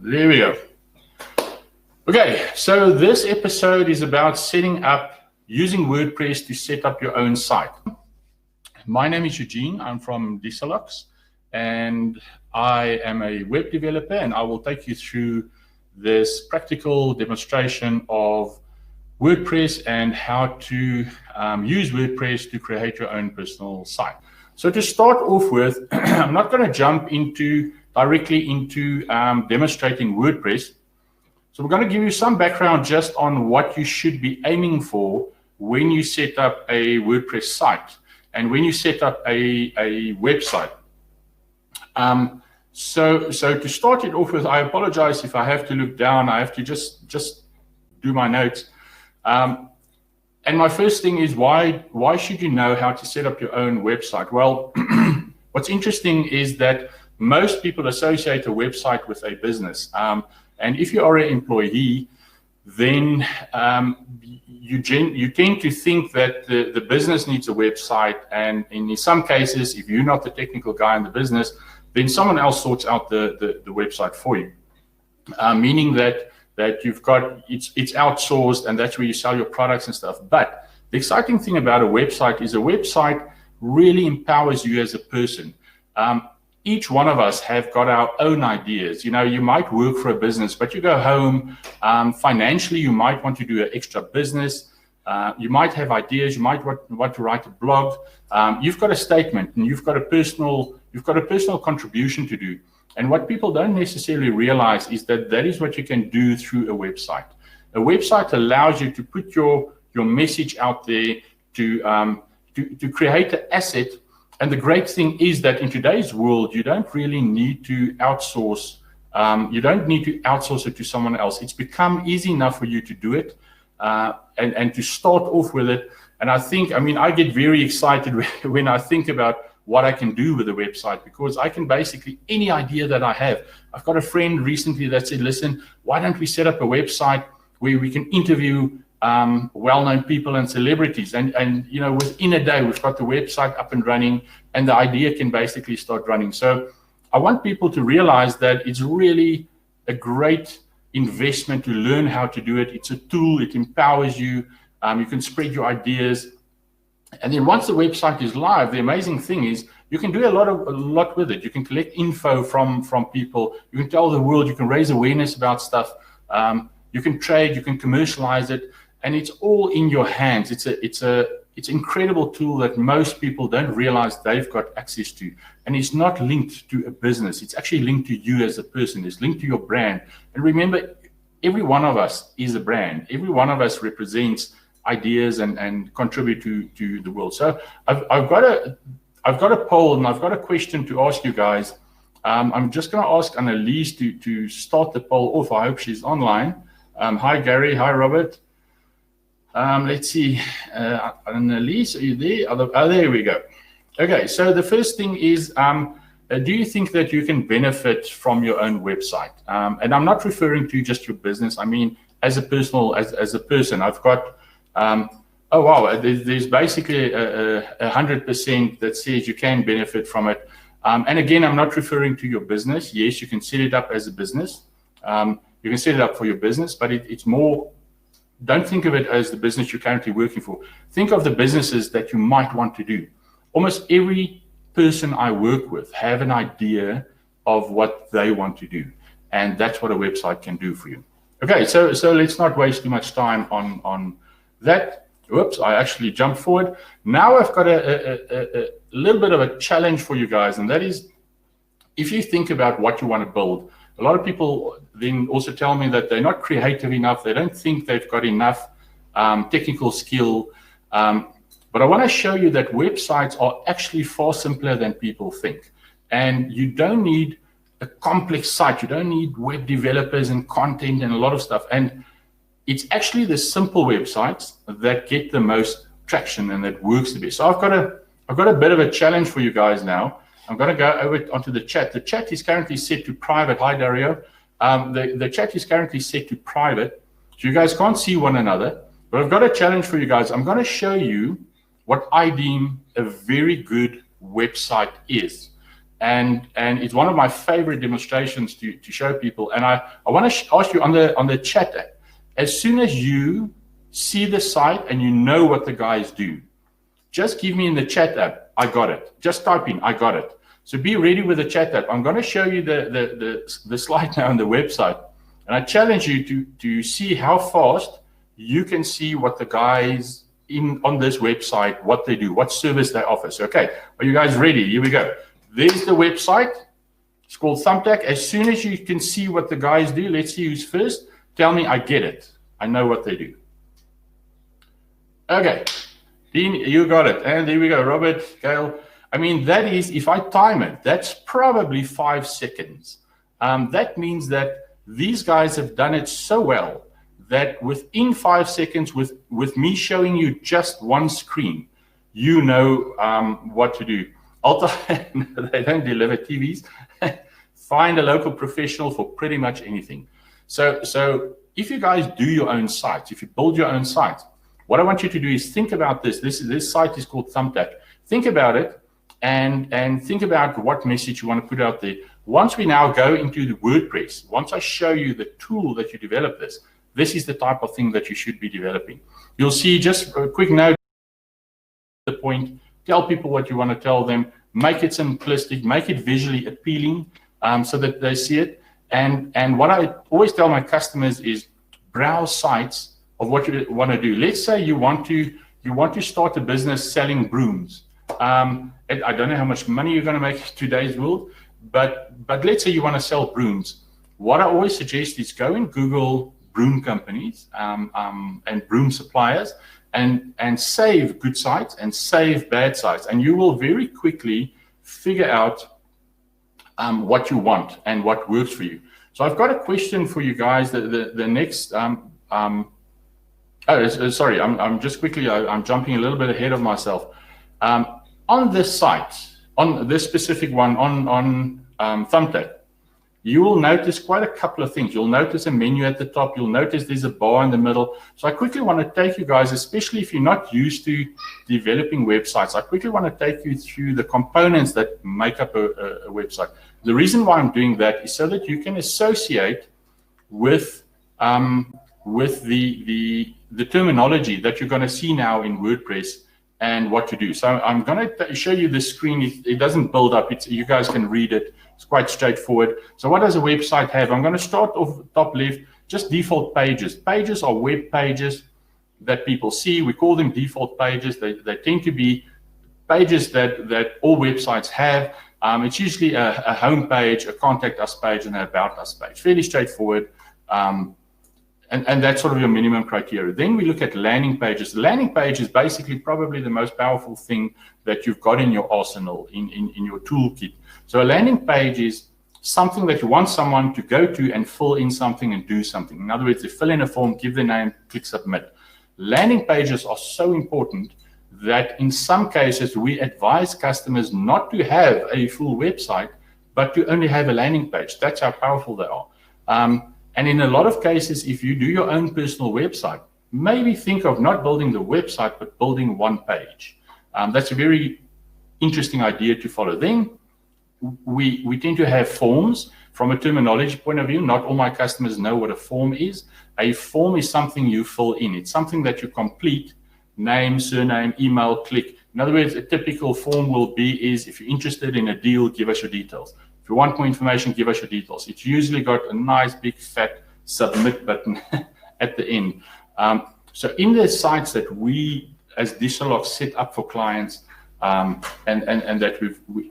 There we go. Okay, so this episode is about setting up, using WordPress to set up your own site. My name is Eugene. I'm from Disalox, and I am a web developer, and I will take you through this practical demonstration of WordPress and how to use WordPress to create your own personal site. So to start off with, I'm not going to jump directly into demonstrating WordPress. So we're going to give you some background just on what you should be aiming for when you set up a WordPress site and when you set up a website. So to start it off with, I apologize if I have to look down. I have to just do my notes. And my first thing is, why should you know how to set up your own website? Well, what's interesting is that most people associate a website with a business. And if you are an employee, then you tend to think that the business needs a website. And in some cases, if you're not the technical guy in the business, then someone else sorts out the website for you. Meaning that you've got, it's outsourced, and that's where you sell your products and stuff. But the exciting thing about a website is a website really empowers you as a person. Each one of us have got our own ideas. You know, you might work for a business, but you go home, financially, you might want to do an extra business. You might have ideas. You might want to write a blog. You've got a statement, and you've got a personal contribution to do. And what people don't necessarily realize is that is what you can do through a website. A website allows you to put your message out there, to create an asset. And the great thing is that in today's world, you don't really need to outsource. You don't need to outsource it to someone else. It's become easy enough for you to do it and to start off with it. And I get very excited when I think about what I can do with a website, because I can basically, any idea that I have. I've got a friend recently that said, listen, why don't we set up a website where we can interview well-known people and celebrities, and you know, within a day we've got the website up and running, and the idea can basically start running. So I want people to realize that it's really a great investment to learn how to do it. It's a tool. It empowers you. You can spread your ideas, and then once the website is live, the amazing thing is you can do a lot with it. You can collect info from people. You can tell the world. You can raise awareness about stuff. You can trade. You can commercialize it. And it's all in your hands. It's an incredible tool that most people don't realize they've got access to. And it's not linked to a business. It's actually linked to you as a person. It's linked to your brand. And remember, every one of us is a brand. Every one of us represents ideas and contribute to the world. So I've got a poll, and I've got a question to ask you guys. I'm just going to ask Annalise to start the poll off. I hope she's online. Hi, Gary. Hi, Robert. Let's see, Annalise, are you there? Oh, there we go. Okay, so the first thing is, do you think that you can benefit from your own website? And I'm not referring to just your business. I mean, as a person, I've got, oh wow, there's basically 100% that says you can benefit from it. And again, I'm not referring to your business. Yes, you can set it up as a business. You can set it up for your business, but it's more. Don't think of it as the business you're currently working for. Think of the businesses that you might want to do. Almost every person I work with have an idea of what they want to do. And that's what a website can do for you. Okay, so let's not waste too much time on that. Whoops, I actually jumped forward. Now I've got a little bit of a challenge for you guys, and that is, if you think about what you want to build, a lot of people then also tell me that they're not creative enough. They don't think they've got enough technical skill. But I want to show you that websites are actually far simpler than people think. And you don't need a complex site. You don't need web developers and content and a lot of stuff. And it's actually the simple websites that get the most traction and that works the best. So I've got a bit of a challenge for you guys now. I'm going to go over onto the chat. The chat is currently set to private. Hi, Dario. The chat is currently set to private, so you guys can't see one another. But I've got a challenge for you guys. I'm going to show you what I deem a very good website is. and it's one of my favorite demonstrations to show people. And I want to ask you on the chat app, as soon as you see the site and you know what the guys do, just give me in the chat app, I got it. Just type in, I got it. So be ready with the chat app. I'm going to show you the slide now on the website. And I challenge you to see how fast you can see what the guys on this website, what they do, what service they offer. So, okay, are you guys ready? Here we go. There's the website. It's called Thumbtack. As soon as you can see what the guys do, let's see who's first. Tell me, I get it. I know what they do. Okay, Dean, you got it. And there we go, Robert, Gail. I mean, that is, if I time it, that's probably 5 seconds. That means that these guys have done it so well that within 5 seconds, with me showing you just one screen, you know what to do. They don't deliver TVs. Find a local professional for pretty much anything. So if you guys do your own sites, if you build your own site, what I want you to do is think about this. This site is called Thumbtack. Think about it and think about what message you want to put out there. Once we now go into the WordPress, once I show you the tool that you develop this is the type of thing that you should be developing. You'll see, just a quick note, the point, tell people what you want to tell them, make it simplistic, make it visually appealing so that they see it. And what I always tell my customers is browse sites of what you want to do. Let's say you want to start a business selling brooms. I don't know how much money you're going to make in today's world, but let's say you want to sell brooms. What I always suggest is go and Google broom companies and broom suppliers and save good sites and save bad sites, and you will very quickly figure out what you want and what works for you. So I've got a question for you guys. The next sorry, I'm just quickly, I'm jumping a little bit ahead of myself. On this site, on this specific one, on Thumbtack, you will notice quite a couple of things. You'll notice a menu at the top. You'll notice there's a bar in the middle. So I quickly want to take you guys, especially if you're not used to developing websites, I quickly want to take you through the components that make up a website. The reason why I'm doing that is so that you can associate with the terminology that you're going to see now in WordPress and what to do. So I'm going to show you this screen. It doesn't build up. You guys can read it. It's quite straightforward. So what does a website have? I'm going to start off top left, just default pages. Pages are web pages that people see. We call them default pages. They tend to be pages that all websites have. It's usually a home page, a contact us page, and an about us page. Fairly straightforward. And that's sort of your minimum criteria. Then we look at landing pages. The landing page is basically probably the most powerful thing that you've got in your arsenal, in your toolkit. So a landing page is something that you want someone to go to and fill in something and do something. In other words, they fill in a form, give their name, click submit. Landing pages are so important that in some cases we advise customers not to have a full website, but to only have a landing page. That's how powerful they are. And in a lot of cases, if you do your own personal website, maybe think of not building the website, but building one page. That's a very interesting idea to follow. Then we tend to have forms. From a terminology point of view, not all my customers know what a form is. A form is something you fill in. It's something that you complete, name, surname, email, click. In other words, a typical form will be if you're interested in a deal, give us your details. If you want more information, give us your details. It's usually got a nice big fat submit button at the end. So in the sites that we as Disalox set up for clients and that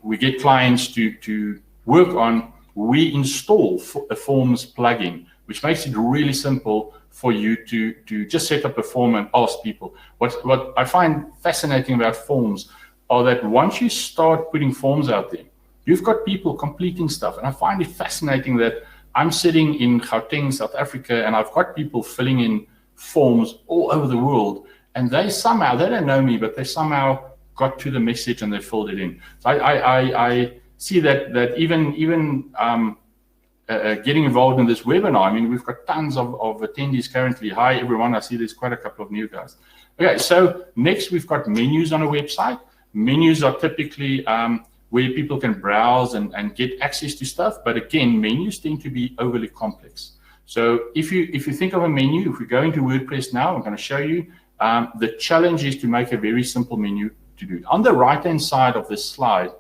we get clients to work on, we install a forms plugin, which makes it really simple for you to just set up a form and ask people. What I find fascinating about forms are that once you start putting forms out there, you've got people completing stuff. And I find it fascinating that I'm sitting in Gauteng, South Africa, and I've got people filling in forms all over the world. And they don't know me, but they somehow got to the message and they filled it in. So I see that even getting involved in this webinar, I mean, we've got tons of attendees currently. Hi, everyone. I see there's quite a couple of new guys. Okay, so next we've got menus on a website. Menus are typically where people can browse and get access to stuff. But again, menus tend to be overly complex. So if you think of a menu, if we go into WordPress now, I'm going to show you. The challenge is to make a very simple menu to do. On the right-hand side of this slide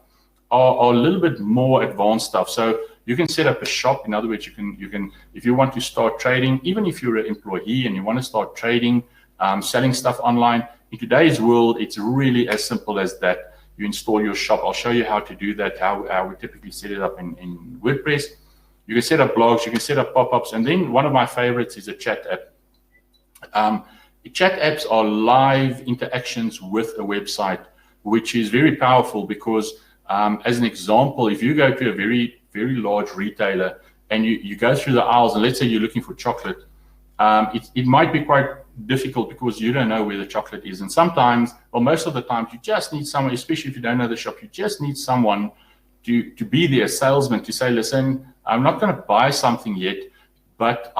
are a little bit more advanced stuff. So you can set up a shop. In other words, you can if you want to start trading, even if you're an employee and you want to start trading, selling stuff online. In today's world, it's really as simple as that. You install your shop. I'll show you how to do that, how we typically set it up in WordPress. You can set up blogs, you can set up pop-ups, and then one of my favorites is a chat app. Chat apps are live interactions with a website, which is very powerful because, as an example, if you go to a very, very large retailer and you go through the aisles, and let's say you're looking for chocolate, it might be quite difficult because you don't know where the chocolate is. And sometimes, or most of the time, you just need someone, especially if you don't know the shop, you just need someone to be there, a salesman, to say, listen, I'm not going to buy something yet, but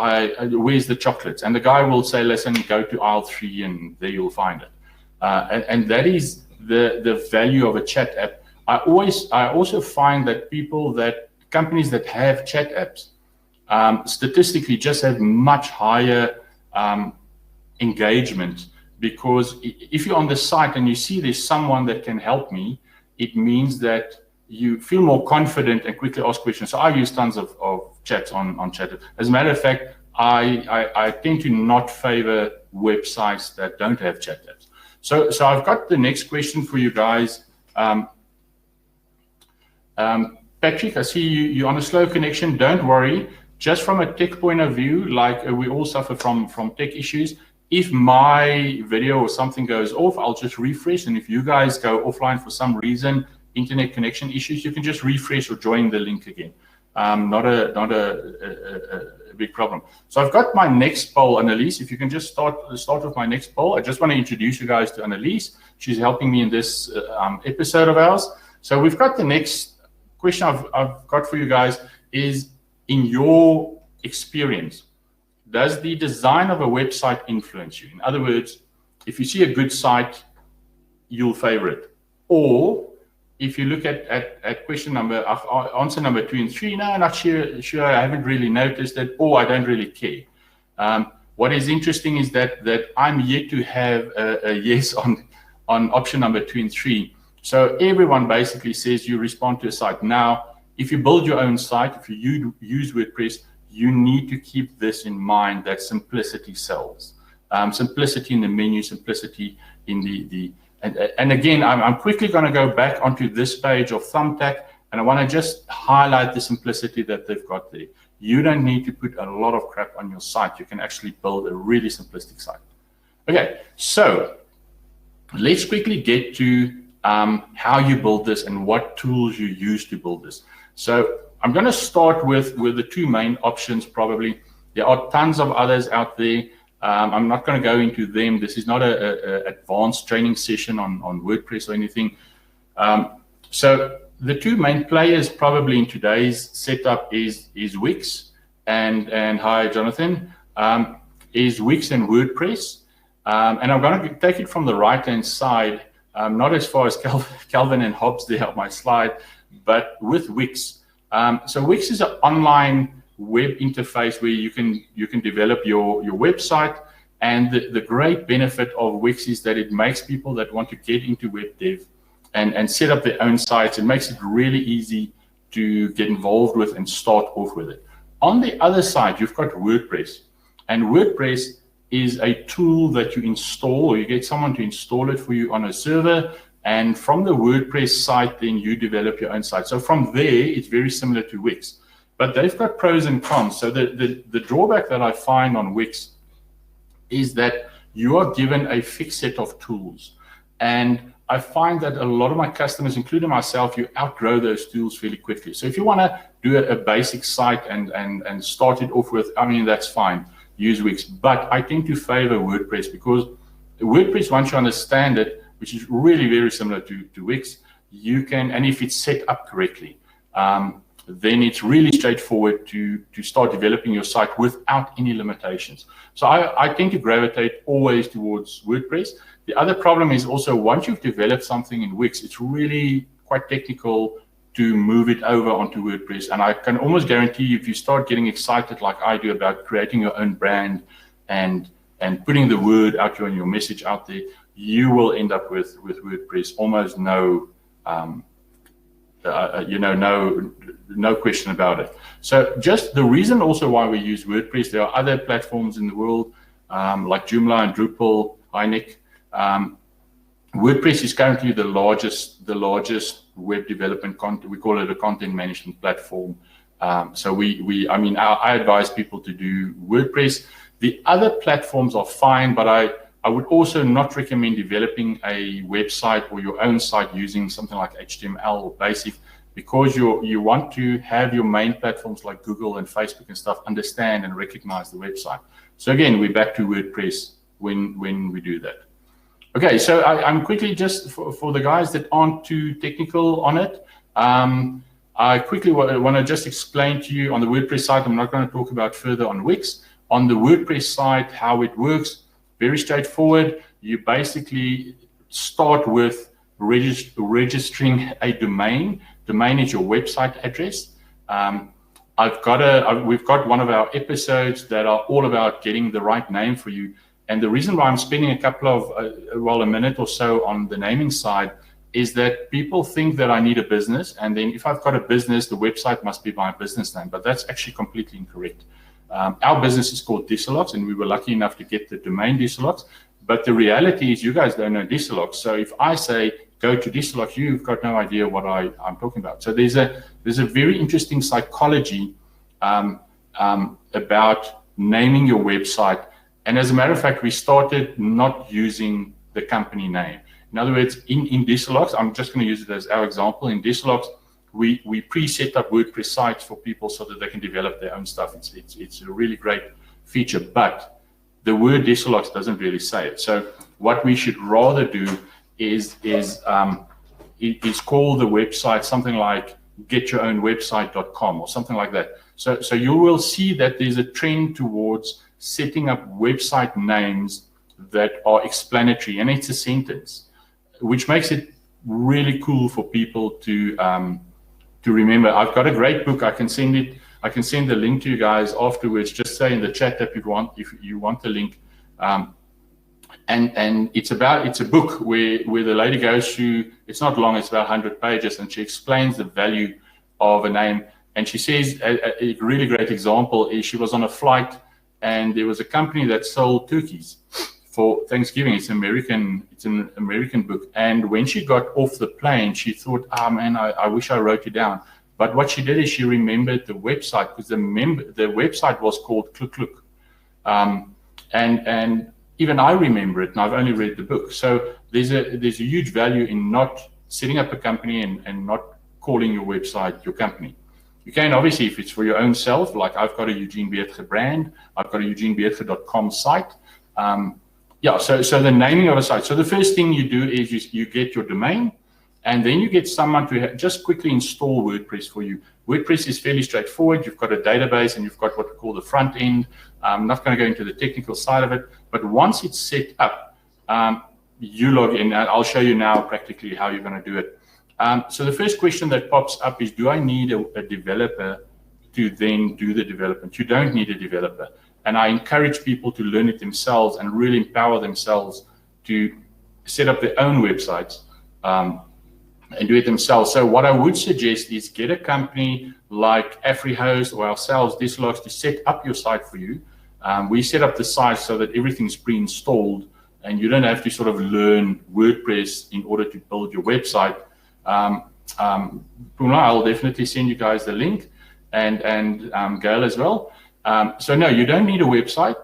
where's the chocolates? And the guy will say, listen, go to aisle 3 and there you'll find it. And that is the value of a chat app. I also find that companies that have chat apps, statistically just have much higher engagement, because if you're on the site and you see there's someone that can help me, it means that you feel more confident and quickly ask questions. So I use tons of chats on chat. As a matter of fact, I tend to not favor websites that don't have chat apps. So I've got the next question for you guys. Patrick, I see you're on a slow connection. Don't worry. Just from a tech point of view, like we all suffer from tech issues. If my video or something goes off, I'll just refresh. And if you guys go offline for some reason, internet connection issues, you can just refresh or join the link again. Not a big problem. So I've got my next poll, Annalise. If you can just start with my next poll. I just want to introduce you guys to Annalise. She's helping me in this episode of ours. So we've got the next question I've got for you guys is, in your experience, does the design of a website influence you? In other words, if you see a good site, you'll favor it. Or if you look at question answer number 2 and 3, no, not sure, I haven't really noticed it, or I don't really care. What is interesting is that I'm yet to have a yes on option number 2 and 3. So everyone basically says you respond to a site. Now, if you build your own site, if you use WordPress, you need to keep this in mind, that simplicity sells. Simplicity in the menu, simplicity in and again, I'm quickly going to go back onto this page of Thumbtack, and I want to just highlight the simplicity that they've got there. You don't need to put a lot of crap on your site. You can actually build a really simplistic site. Okay, so let's quickly get to how you build this and what tools you use to build this. So I'm going to start with the 2 main options probably. There are tons of others out there. I'm not going to go into them. This is not an advanced training session on WordPress or anything. So the 2 main players probably in today's setup is Wix and hi Jonathan, is Wix and WordPress. And I'm going to take it from the right-hand side, not as far as Calvin and Hobbes there on my slide, but with Wix. So Wix is an online web interface where you can develop your website, and the great benefit of Wix is that it makes people that want to get into web dev and set up their own sites. It makes it really easy to get involved with and start off with it. On the other side, you've got WordPress, and WordPress is a tool that you install, or you get someone to install it for you on a server, and from the WordPress site, then you develop your own site. So from there, it's very similar to Wix. But they've got pros and cons. So the drawback that I find on Wix is that you are given a fixed set of tools. And I find that a lot of my customers, including myself, you outgrow those tools fairly quickly. So if you want to do a basic site and start it off with, I mean, that's fine, use Wix. But I tend to favor WordPress, because WordPress, once you understand it, which is really very similar to Wix, you can, and if it's set up correctly, then it's really straightforward to start developing your site without any limitations. So I tend to gravitate always towards WordPress. The other problem is also, once you've developed something in Wix, it's really quite technical to move it over onto WordPress. And I can almost guarantee you, if you start getting excited like I do about creating your own brand and putting the word out there and your message out there, you will end up with WordPress almost no, no question about it. So just the reason also why we use WordPress, there are other platforms in the world like Joomla and Drupal, Heineck. WordPress is currently the largest web development content. We call it a content management platform. So I advise people to do WordPress. The other platforms are fine, but I would also not recommend developing a website or your own site using something like HTML or Basic, because you want to have your main platforms like Google and Facebook and stuff understand and recognize the website. So again, we're back to WordPress when we do that. Okay, so I'm quickly, just for the guys that aren't too technical on it, I quickly want to just explain to you on the WordPress site. I'm not going to talk about further on Wix. On the WordPress site, how it works, very straightforward. You basically start with registering a domain. Domain is your website address. We've got one of our episodes that are all about getting the right name for you. And the reason why I'm spending a couple of, a minute or so on the naming side is that people think that I need a business. And then if I've got a business, the website must be my business name. But that's actually completely incorrect. Our business is called Disalox, and we were lucky enough to get the domain Disalox. But the reality is you guys don't know Disalox. So if I say go to Disalox, you've got no idea what I'm talking about. So there's a very interesting psychology about naming your website. And as a matter of fact, we started not using the company name. In other words, in Disalox, I'm just going to use it as our example. In Disalox, we pre-set up WordPress sites for people so that they can develop their own stuff. It's a really great feature, but the word Disalox doesn't really say it. So what we should rather do is call the website something like getyourownwebsite.com or something like that. So you will see that there's a trend towards setting up website names that are explanatory, and it's a sentence, which makes it really cool for people to remember. I've got a great book. I can send the link to you guys afterwards. Just say in the chat that if you want the link. And it's a book where the lady goes through. It's not long. It's about 100 pages, and she explains the value of a name. And she says a really great example is she was on a flight, and there was a company that sold turkeys for Thanksgiving. It's an American book. And when she got off the plane, she thought, man, I wish I wrote it down. But what she did is she remembered the website, because the website was called Cluck Cluck. And even I remember it, and I've only read the book. So there's a huge value in not setting up a company and not calling your website your company. You can, obviously, if it's for your own self, like I've got a Eugene Beertge brand, I've got a eugenebeertge.com site. So the naming of a site. So the first thing you do is you get your domain, and then you get someone to just quickly install WordPress for you. WordPress is fairly straightforward. You've got a database, and you've got what we call the front end. I'm not going to go into the technical side of it, but once it's set up, you log in, and I'll show you now practically how you're going to do it. So the first question that pops up is, do I need a developer to then do the development? You don't need a developer. And I encourage people to learn it themselves and really empower themselves to set up their own websites and do it themselves. So what I would suggest is get a company like AfriHost or ourselves, Disalox, to set up your site for you. We set up the site so that everything's pre-installed, and you don't have to sort of learn WordPress in order to build your website. I'll definitely send you guys the link, and Gail as well. So no, you don't need a website.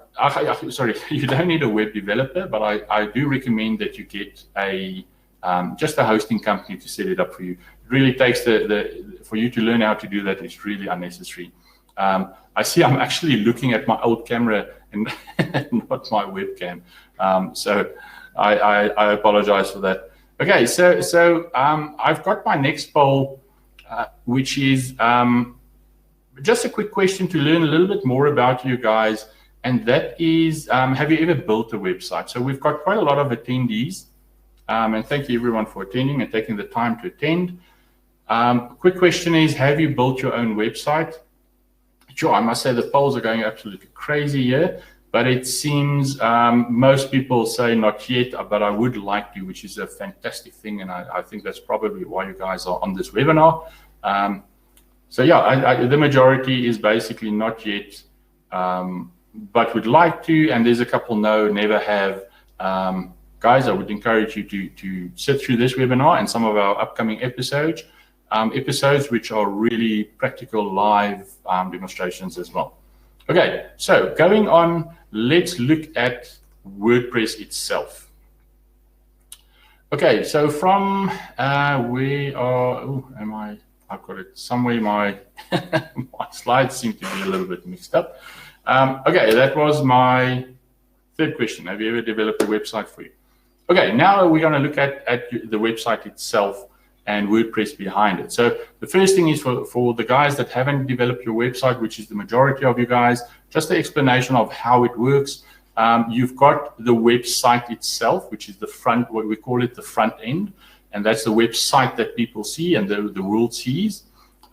You don't need a web developer, but I do recommend that you get just a hosting company to set it up for you. It really takes for you to learn how to do that. It's really unnecessary. I see I'm actually looking at my old camera and not my webcam. So I apologize for that. Okay, so I've got my next poll, which is just a quick question to learn a little bit more about you guys, and that is, have you ever built a website? So we've got quite a lot of attendees, and thank you everyone for attending and taking the time to attend. Quick question is, have you built your own website? Sure, I must say the polls are going absolutely crazy here, but it seems most people say not yet, but I would like to, which is a fantastic thing, and I think that's probably why you guys are on this webinar. So yeah, the majority is basically not yet, but would like to, and there's a couple no, never have. Guys, I would encourage you to sit through this webinar and some of our upcoming episodes, which are really practical live demonstrations as well. Okay, so going on, let's look at WordPress itself. Okay, so from we are, I've got it somewhere, my slides seem to be a little bit mixed up. Okay, that was my third question. Have you ever developed a website for you? Okay, now we're going to look at the website itself and WordPress behind it. So the first thing is for the guys that haven't developed your website, which is the majority of you guys, just the explanation of how it works. You've got the website itself, which is the front, what we call it the front end. And that's the website that people see and the world sees.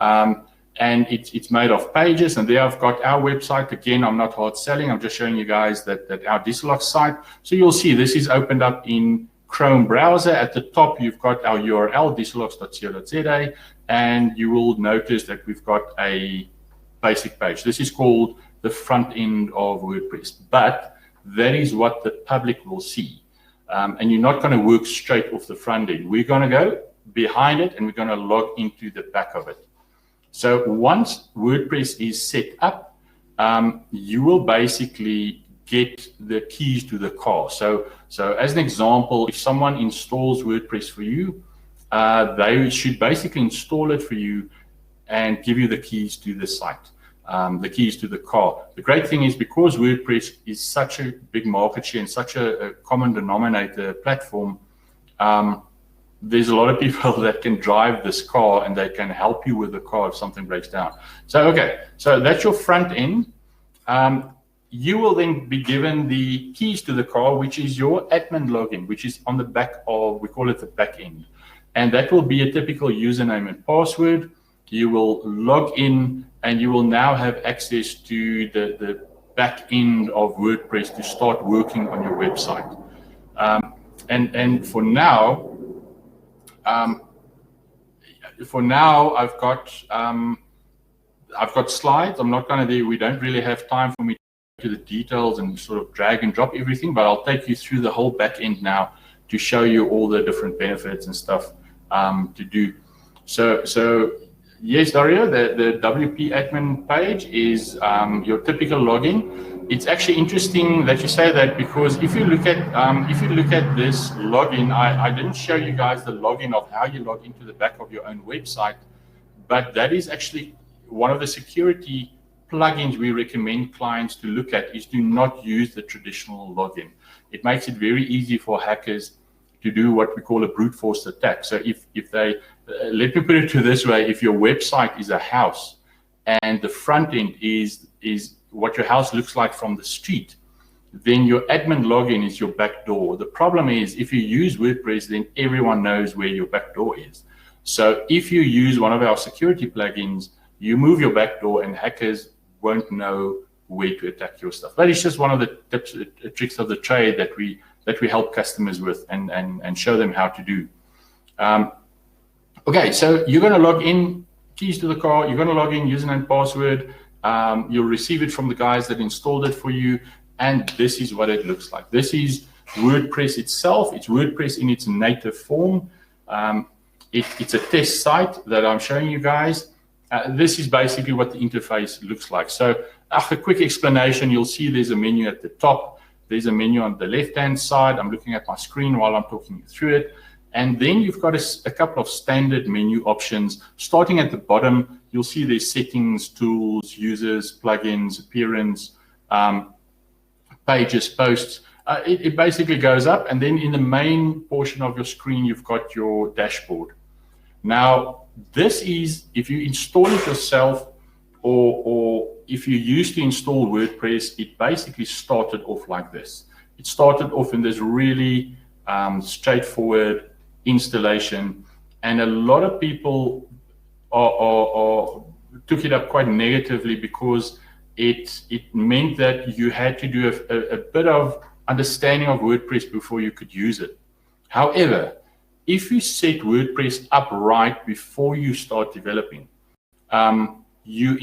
And it's made of pages, and there I've got our website. Again, I'm not hard selling. I'm just showing you guys that our Disalox site. So you'll see this is opened up in Chrome browser. At the top, you've got our URL, disalox.co.za, and you will notice that we've got a basic page. This is called the front end of WordPress, but that is what the public will see. And you're not going to work straight off the front end. We're going to go behind it, and we're going to log into the back of it. So once WordPress is set up, you will basically get the keys to the car. So as an example, if someone installs WordPress for you, they should basically install it for you and give you the keys to the site, the keys to the car. The great thing is, because WordPress is such a big market share and such a common denominator platform, there's a lot of people that can drive this car, and they can help you with the car if something breaks down. So, okay, so that's your front end. You will then be given the keys to the car, which is your admin login, which is on the back of, we call it the back end. And that will be a typical username and password. You will log in, and you will now have access to the back end of WordPress to start working on your website. And for now, I've got slides. I'm not going to do, we don't really have time for me to the details and sort of drag and drop everything, but I'll take you through the whole back end now to show you all the different benefits and stuff to do. So yes, Dario, the WP admin page is your typical login. It's actually interesting that you say that, because if you look at this login, I didn't show you guys the login of how you log into the back of your own website, but that is actually one of the security plugins we recommend clients to look at, is do not use the traditional login. It makes it very easy for hackers to do what we call a brute force attack. So if they, let me put it to this way, if your website is a house and the front end is what your house looks like from the street, then your admin login is your back door. The problem is, if you use WordPress, then everyone knows where your back door is. So if you use one of our security plugins, you move your back door and hackers won't know where to attack your stuff. That is just one of the tips, tricks of the trade that we help customers with and show them how to do. Okay, so you're going to log in, keys to the car, you're going to log in, username and password. You'll receive it from the guys that installed it for you, and this is what it looks like. This is WordPress itself. It's WordPress in its native form. It's a test site that I'm showing you guys. This is basically what the interface looks like. So a quick explanation, you'll see there's a menu at the top. There's a menu on the left-hand side. I'm looking at my screen while I'm talking you through it. And then you've got a couple of standard menu options. Starting at the bottom, you'll see there's settings, tools, users, plugins, appearance, pages, posts. It basically goes up, and then in the main portion of your screen, you've got your dashboard. Now, this is, if you install it yourself, or if you used to install WordPress, it basically started off like this. It started off in this really straightforward installation, and a lot of people or took it up quite negatively because it meant that you had to do a bit of understanding of WordPress before you could use it. However, if you set WordPress up right before you start developing, you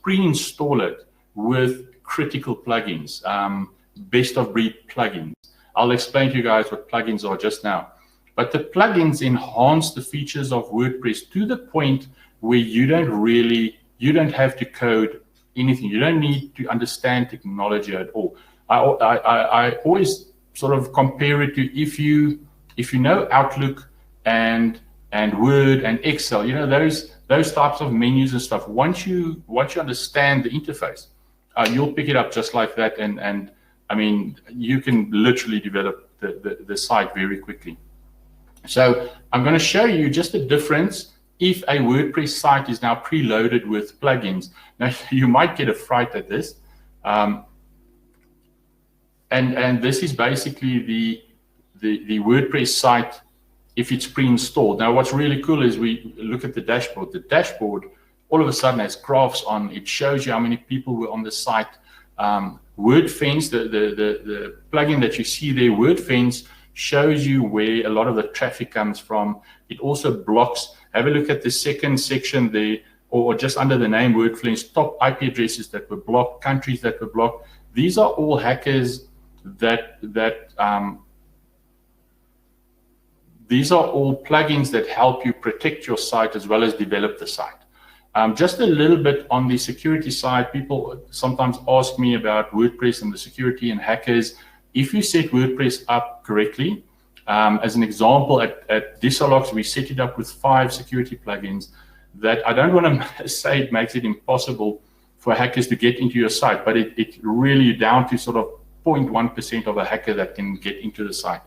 pre-install it with critical plugins, best of breed plugins. I'll explain to you guys what plugins are just now. But the plugins enhance the features of WordPress to the point where you don't have to code anything. You don't need to understand technology at all. I always sort of compare it to if you know Outlook and Word and Excel, you know, those types of menus and stuff. Once you understand the interface, you'll pick it up just like that. And I mean, you can literally develop the site very quickly. So I'm going to show you just the difference if a WordPress site is now preloaded with plugins. Now, you might get a fright at this. And this is basically the WordPress site if it's pre-installed. Now, what's really cool is we look at the dashboard. The dashboard all of a sudden has graphs on. It shows you how many people were on the site. WordFence, the plugin that you see there, WordFence, shows you where a lot of the traffic comes from. It also blocks. Have a look at the second section there, or just under the name WordFence, top IP addresses that were blocked, countries that were blocked. These are all hackers these are all plugins that help you protect your site as well as develop the site. Just a little bit on the security side, people sometimes ask me about WordPress and the security and hackers. If you set WordPress up correctly, as an example, at Disalox, we set it up with 5 security plugins that I don't want to say it makes it impossible for hackers to get into your site, but it really down to sort of 0.1% of a hacker that can get into the site.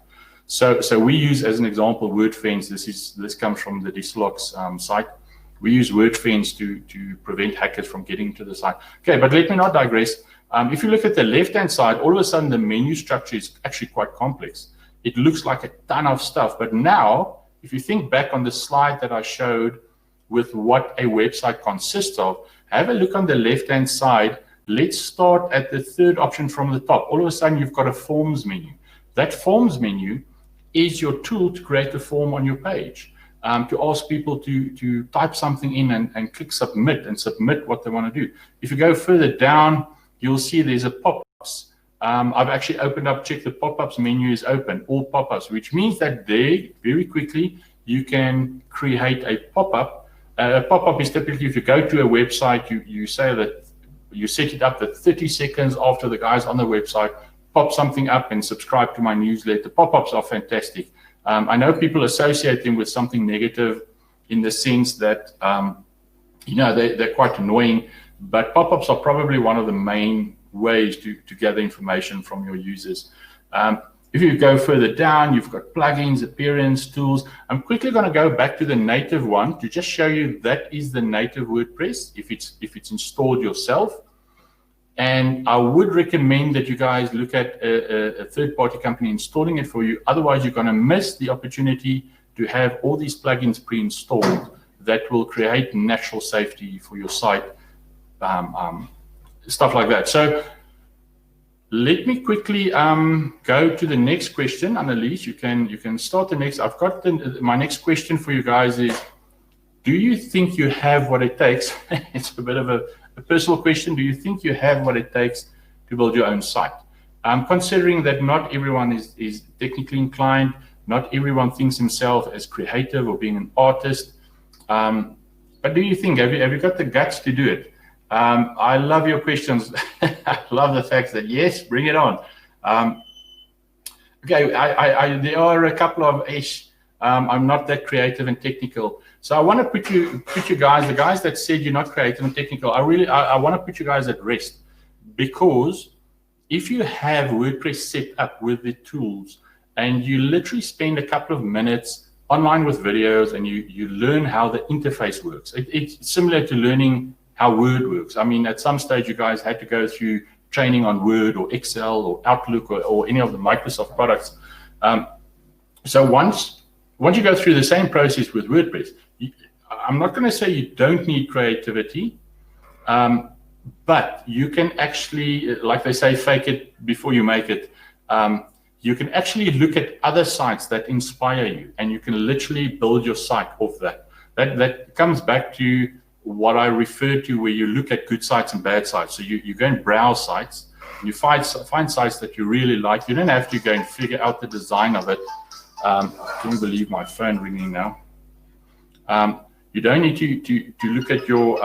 So we use, as an example, WordFence. This comes from the Disalox site. We use WordFence to prevent hackers from getting to the site. Okay, but let me not digress. If you look at the left-hand side, all of a sudden the menu structure is actually quite complex. It looks like a ton of stuff. But now, if you think back on the slide that I showed with what a website consists of, have a look on the left-hand side. Let's start at the third option from the top. All of a sudden, you've got a forms menu. That forms menu is your tool to create a form on your page, to ask people to type something in and click submit and submit what they want to do. If you go further down, you'll see there's a pop-ups. I've actually opened up, check the pop-ups menu is open, all pop-ups, which means that there, very quickly, you can create a pop-up. A pop-up is typically if you go to a website, you say that you set it up that 30 seconds after the guy's on the website, pop something up and subscribe to my newsletter. Pop-ups are fantastic. I know people associate them with something negative in the sense that, you know, they're quite annoying, but pop-ups are probably one of the main ways to gather information from your users. If you go further down, you've got plugins, appearance, tools. I'm quickly going to go back to the native one to just show you that is the native WordPress if it's installed yourself. And I would recommend that you guys look at a third-party company installing it for you. Otherwise, you're going to miss the opportunity to have all these plugins pre-installed that will create natural safety for your site, stuff like that. So let me quickly go to the next question. Annalise, you can start the next. I've got my next question for you guys is, do you think you have what it takes? It's a bit of a personal question. Do you think you have what it takes to build your own site? Considering that not everyone is technically inclined, not everyone thinks himself as creative or being an artist. But do you think, have you got the guts to do it? I love your questions. I love the fact that, yes, bring it on. Okay, there are a couple of I'm not that creative and technical. So I want to put you guys, the guys that said you're not creative and technical, I want to put you guys at rest, because if you have WordPress set up with the tools and you literally spend a couple of minutes online with videos and you learn how the interface works, it's similar to learning how Word works. I mean, at some stage you guys had to go through training on Word or Excel or Outlook or any of the Microsoft products. So once you go through the same process with WordPress, I'm not going to say you don't need creativity, but you can actually, like they say, fake it before you make it. You can actually look at other sites that inspire you, and you can literally build your site off that. That comes back to what I referred to, where you look at good sites and bad sites. So you go and browse sites, and you find sites that you really like. You don't have to go and figure out the design of it. I can't believe my phone ringing now. You don't need to look at your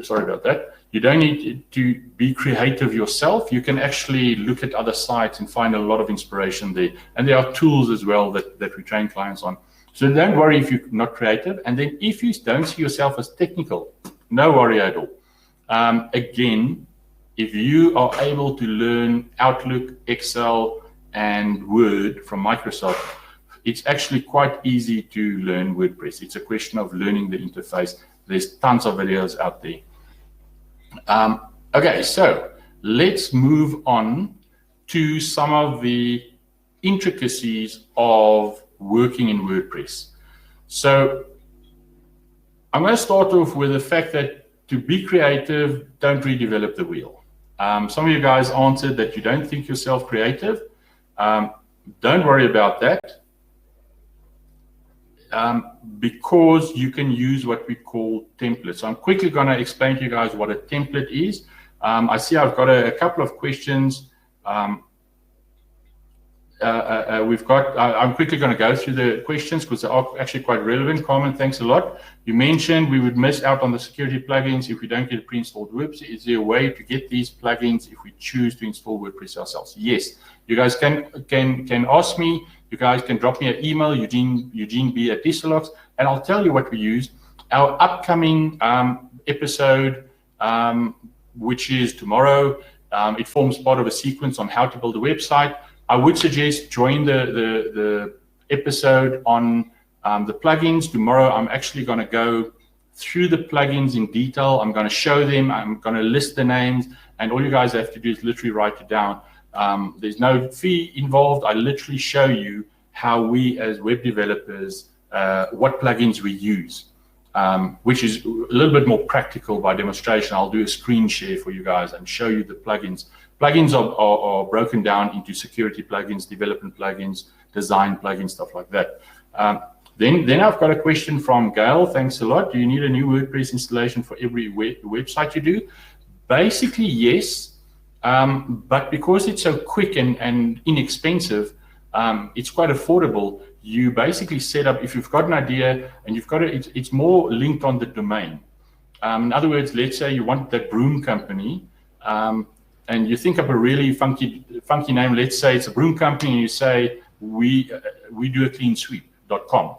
sorry about that. You don't need to be creative yourself. You can actually look at other sites and find a lot of inspiration there. And there are tools as well that we train clients on. So don't worry if you're not creative. And then if you don't see yourself as technical, no worry at all. Again, if you are able to learn Outlook, Excel, and Word from Microsoft, it's actually quite easy to learn WordPress. It's a question of learning the interface. There's tons of videos out there. Okay, so let's move on to some of the intricacies of working in WordPress. So I'm going to start off with the fact that to be creative, don't redevelop the wheel. Some of you guys answered that you don't think yourself creative. Don't worry about that. Because you can use what we call templates. So I'm quickly going to explain to you guys what a template is. I see I've got a couple of questions. I'm quickly going to go through the questions because they are actually quite relevant. Carmen, thanks a lot. You mentioned we would miss out on the security plugins if we don't get a pre-installed website. Is there a way to get these plugins if we choose to install WordPress ourselves? Yes, you guys can ask me. You guys can drop me an email, Eugene B at Disalox, and I'll tell you what we use. Our upcoming episode, which is tomorrow, it forms part of a sequence on how to build a website. I would suggest join the episode on the plugins. Tomorrow, I'm actually going to go through the plugins in detail. I'm going to show them. I'm going to list the names, and all you guys have to do is literally write it down. There's no fee involved. I literally show you how we as web developers, what plugins we use, which is a little bit more practical by demonstration. I'll do a screen share for you guys and show you the plugins. Plugins are broken down into security plugins, development plugins, design plugins, stuff like that. Then I've got a question from Gail. Thanks a lot. Do you need a new WordPress installation for every website you do? Basically, yes. But because it's so quick and inexpensive, it's quite affordable. You basically set up, if you've got an idea and you've got it, it's more linked on the domain. In other words, let's say you want that broom company, and you think of a really funky name. Let's say it's a broom company, and you say we do a cleansweep.com.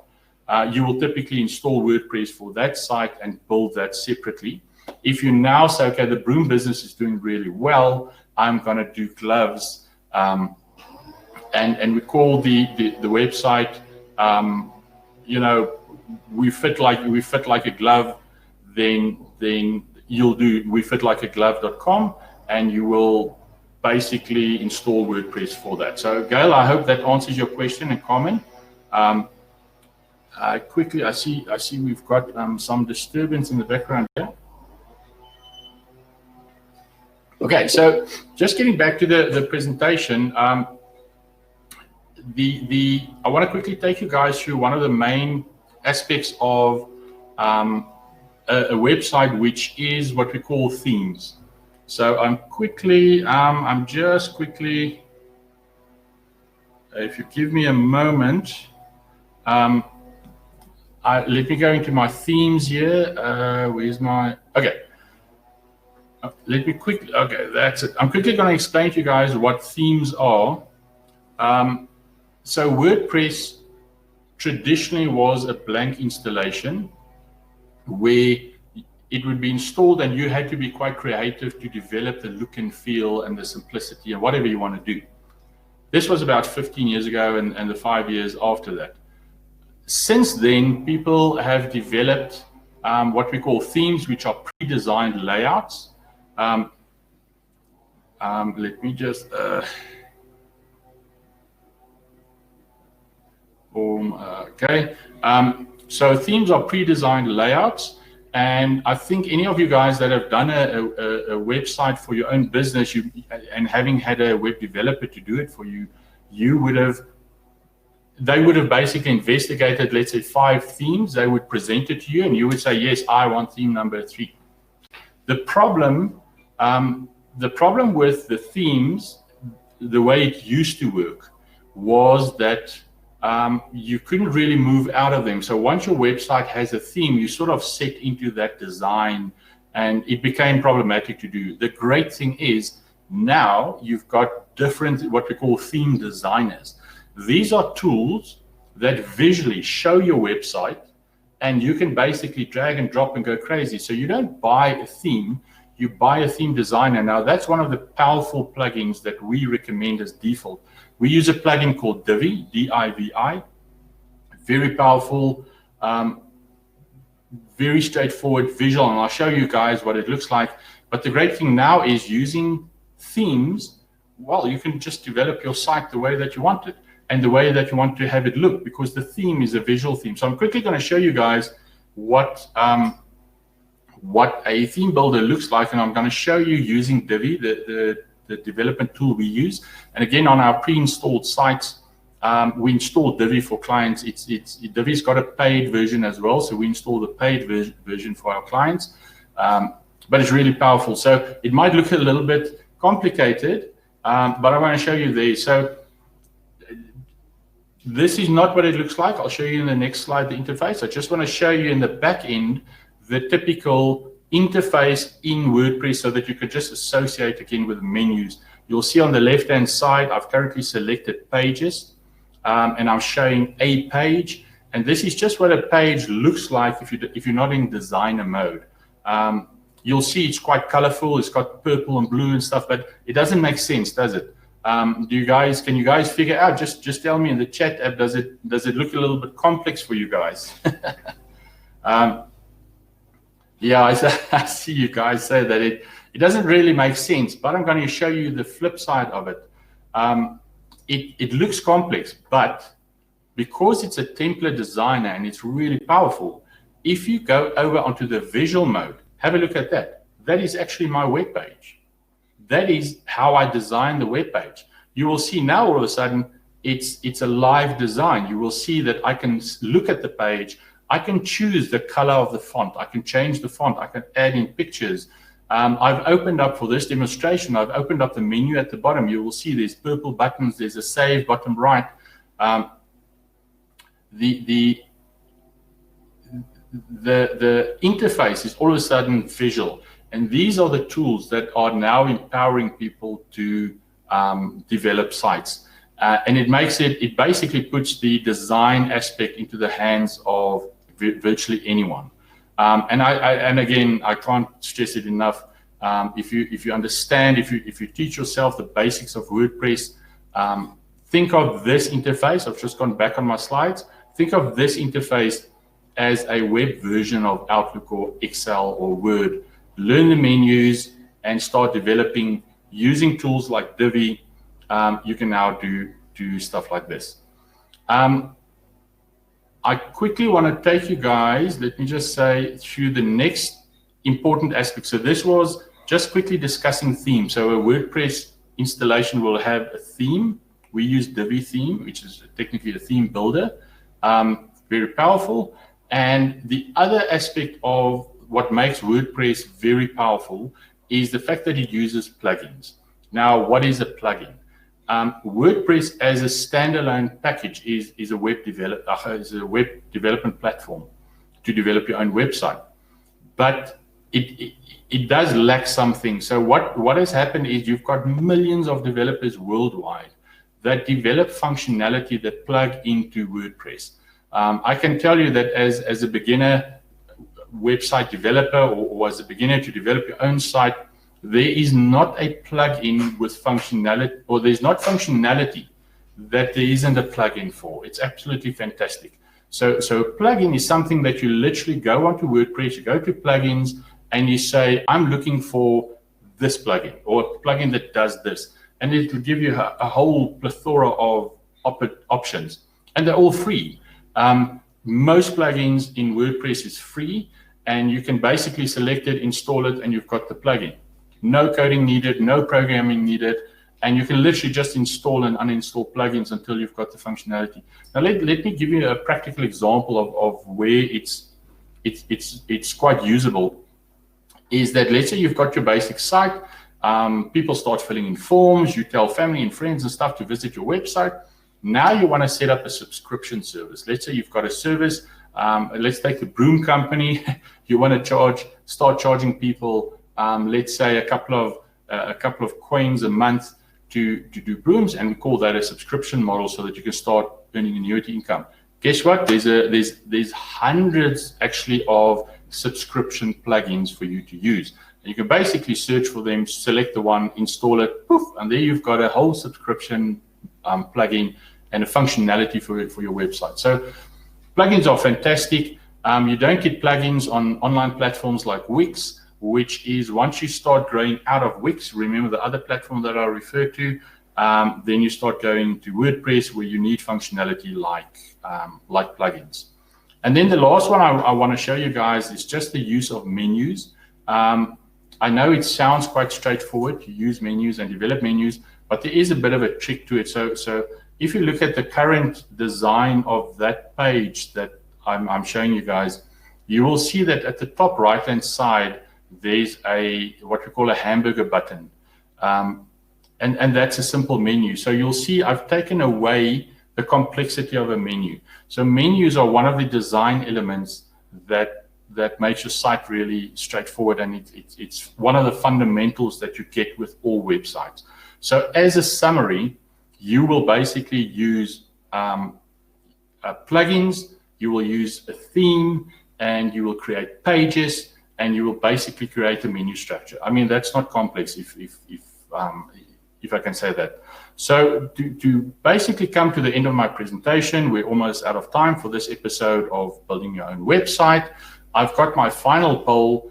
You will typically install WordPress for that site and build that separately. If you now say, okay, the broom business is doing really well, I'm going to do gloves, and we call the website, you know, we fit like a glove. Then you'll do wefitlikeaglove.com, and you will basically install WordPress for that. So Gail, I hope that answers your question. And Carmen, quickly, I see we've got some disturbance in the background here. Okay, so just getting back to the presentation, I want to quickly take you guys through one of the main aspects of a website, which is what we call themes. So I'm just quickly, if you give me a moment, let me go into my themes here. Where's my, okay. Let me quickly, okay, that's it. I'm quickly going to explain to you guys what themes are. So WordPress traditionally was a blank installation where it would be installed and you had to be quite creative to develop the look and feel and the simplicity and whatever you want to do. This was about 15 years ago and the 5 years after that. Since then, people have developed what we call themes, which are pre-designed layouts. Let me just okay. So themes are pre-designed layouts. And I think any of you guys that have done a website for your own business, and having had a web developer to do it for you, they would have basically investigated, let's say, 5 themes. They would present it to you, and you would say, yes, I want theme number 3. The problem with the themes, the way it used to work, was that you couldn't really move out of them. So once your website has a theme, you sort of set into that design, and it became problematic to do. The great thing is now you've got different, what we call theme designers. These are tools that visually show your website, and you can basically drag and drop and go crazy. So you don't buy a theme, you buy a theme designer. Now that's one of the powerful plugins that we recommend as default. We use a plugin called Divi, D-I-V-I. Very powerful, very straightforward visual, and I'll show you guys what it looks like. But the great thing now is using themes, well, you can just develop your site the way that you want it and the way that you want to have it look, because the theme is a visual theme. So I'm quickly going to show you guys what a theme builder looks like, and I'm going to show you using Divi, the development tool we use. And again, on our pre-installed sites, we install Divi for clients. Divi's got a paid version as well, so we install the paid version for our clients. But it's really powerful. So it might look a little bit complicated, but I want to show you there. So this is not what it looks like. I'll show you in the next slide the interface. I just want to show you in the back end the typical interface in WordPress so that you could just associate again with menus. You'll see on the left-hand side, I've currently selected pages, and I'm showing a page. And this is just what a page looks like if you're not in designer mode. You'll see it's quite colorful. It's got purple and blue and stuff, but it doesn't make sense, does it? Can you guys figure out? Just tell me in the chat app. Does it look a little bit complex for you guys? Yeah, I see you guys say that it doesn't really make sense, but I'm going to show you the flip side of it. It looks complex, but because it's a template designer and it's really powerful, if you go over onto the visual mode, have a look at that. That is actually my web page. That is how I design the web page. You will see now all of a sudden it's a live design. You will see that I can look at the page. I can choose the color of the font. I can change the font. I can add in pictures. I've opened up for this demonstration. I've opened up the menu at the bottom. You will see there's purple buttons. There's a save bottom right. The interface is all of a sudden visual. And these are the tools that are now empowering people to develop sites. And it basically puts the design aspect into the hands of virtually anyone. And again, I can't stress it enough. If you understand, if you teach yourself the basics of WordPress, think of this interface. I've just gone back on my slides. Think of this interface as a web version of Outlook or Excel or Word. Learn the menus and start developing using tools like Divi. You can now do stuff like this. I quickly want to take you guys, let me just say, through the next important aspect. So this was just quickly discussing themes. So a WordPress installation will have a theme. We use Divi theme, which is technically a theme builder. Very powerful. And the other aspect of what makes WordPress very powerful is the fact that it uses plugins. Now, what is a plugin? WordPress as a standalone package is a web development platform to develop your own website, but it does lack something. So what has happened is you've got millions of developers worldwide that develop functionality that plug into WordPress. I can tell you that as a beginner website developer or as a beginner to develop your own site, there is not a plugin with functionality, or there's not functionality that there isn't a plugin for. It's absolutely fantastic. So a plugin is something that you literally go onto WordPress, you go to plugins, and you say, I'm looking for this plugin or a plugin that does this. And it will give you a whole plethora of options, and they're all free. most plugins in WordPress is free, and you can basically select it, install it, and you've got the plugin. No coding needed, no programming needed, and you can literally just install and uninstall plugins until you've got the functionality. Now let me give you a practical example of where it's quite usable. Is that, let's say you've got your basic site, people start filling in forms, you tell family and friends and stuff to visit your website. Now you want to set up a subscription service. Let's say you've got a service, let's take the broom company. You want to start charging people, let's say a couple of coins a month to do brooms, and we call that a subscription model so that you can start earning annuity income. Guess what? There's hundreds actually of subscription plugins for you to use. And you can basically search for them, select the one, install it, poof, and there you've got a whole subscription plugin and a functionality for your website. So plugins are fantastic. You don't get plugins on online platforms like Wix, which is, once you start growing out of Wix, remember the other platform that I referred to, then you start going to WordPress, where you need functionality like plugins. And then the last one I want to show you guys is just the use of menus. I know it sounds quite straightforward to use menus and develop menus, but there is a bit of a trick to it. So if you look at the current design of that page that I'm showing you guys, you will see that at the top right-hand side, there's what we call a hamburger button. And that's a simple menu. So you'll see I've taken away the complexity of a menu. So menus are one of the design elements that makes your site really straightforward, and it's one of the fundamentals that you get with all websites. So as a summary, you will basically use plugins, you will use a theme, and you will create pages, and you will basically create a menu structure. I mean, that's not complex, if I can say that. So to basically come to the end of my presentation, we're almost out of time for this episode of Building Your Own Website. I've got my final poll,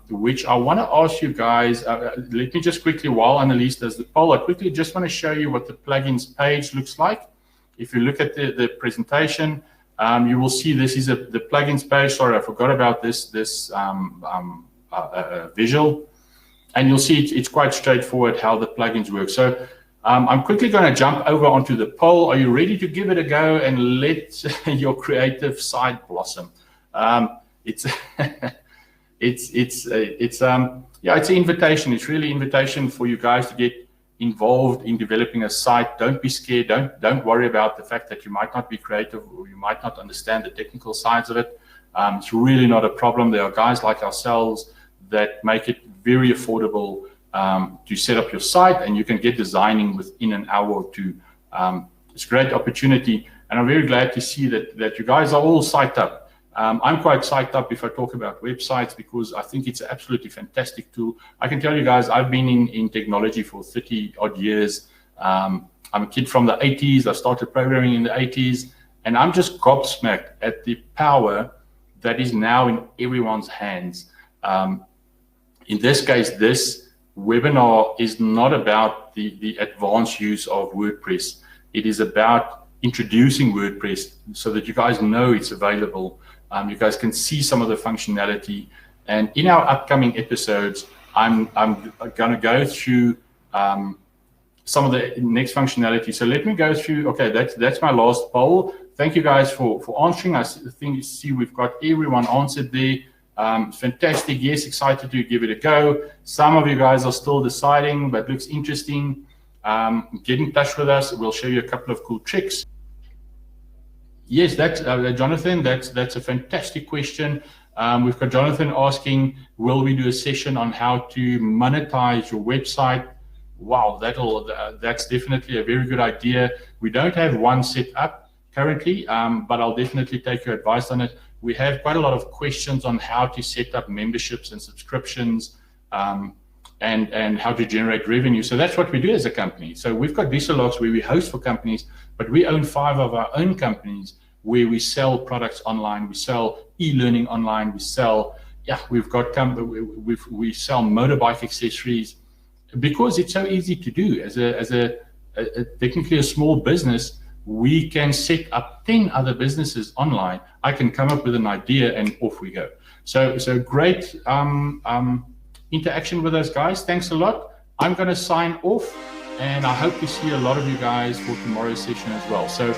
which I want to ask you guys. Let me just quickly, while Annalise does the poll, I quickly just want to show you what the plugins page looks like. If you look at the presentation, you will see this is the plugins page. Sorry, I forgot about this visual. And you'll see it's quite straightforward how the plugins work. So I'm quickly going to jump over onto the poll. Are you ready to give it a go and let your creative side blossom? It's an invitation. It's really an invitation for you guys to get involved in developing a site. Don't be scared. Don't worry about the fact that you might not be creative or you might not understand the technical sides of it. It's really not a problem. There are guys like ourselves that make it very affordable to set up your site, and you can get designing within an hour or two. It's a great opportunity, and I'm very glad to see that you guys are all psyched up. I'm quite psyched up if I talk about websites, because I think it's an absolutely fantastic tool. I can tell you guys, I've been in technology for 30 odd years. I'm a kid from the 80s. I started programming in the 80s, and I'm just gobsmacked at the power that is now in everyone's hands. In this case, this webinar is not about the advanced use of WordPress. It is about introducing WordPress so that you guys know it's available. You guys can see some of the functionality. And in our upcoming episodes, I'm going to go through some of the next functionality. So let me go through. Okay, that's my last poll. Thank you guys for answering. I see we've got everyone answered there. Fantastic. Yes, excited to give it a go. Some of you guys are still deciding, but looks interesting. Get in touch with us. We'll show you a couple of cool tricks. Yes, that's Jonathan. That's a fantastic question. We've got Jonathan asking, will we do a session on how to monetize your website? Wow, that's definitely a very good idea. We don't have one set up currently, but I'll definitely take your advice on it. We have quite a lot of questions on how to set up memberships and subscriptions, and how to generate revenue. So that's what we do as a company. So we've got Disalox, where we host for companies, but we own 5 of our own companies where we sell products online, we sell e-learning online, we sell, we sell motorbike accessories, because it's so easy to do. As a technically a small business, we can set up 10 other businesses online. I can come up with an idea and off we go. So great interaction with those guys. Thanks a lot. I'm going to sign off, and I hope to see a lot of you guys for tomorrow's session as well. So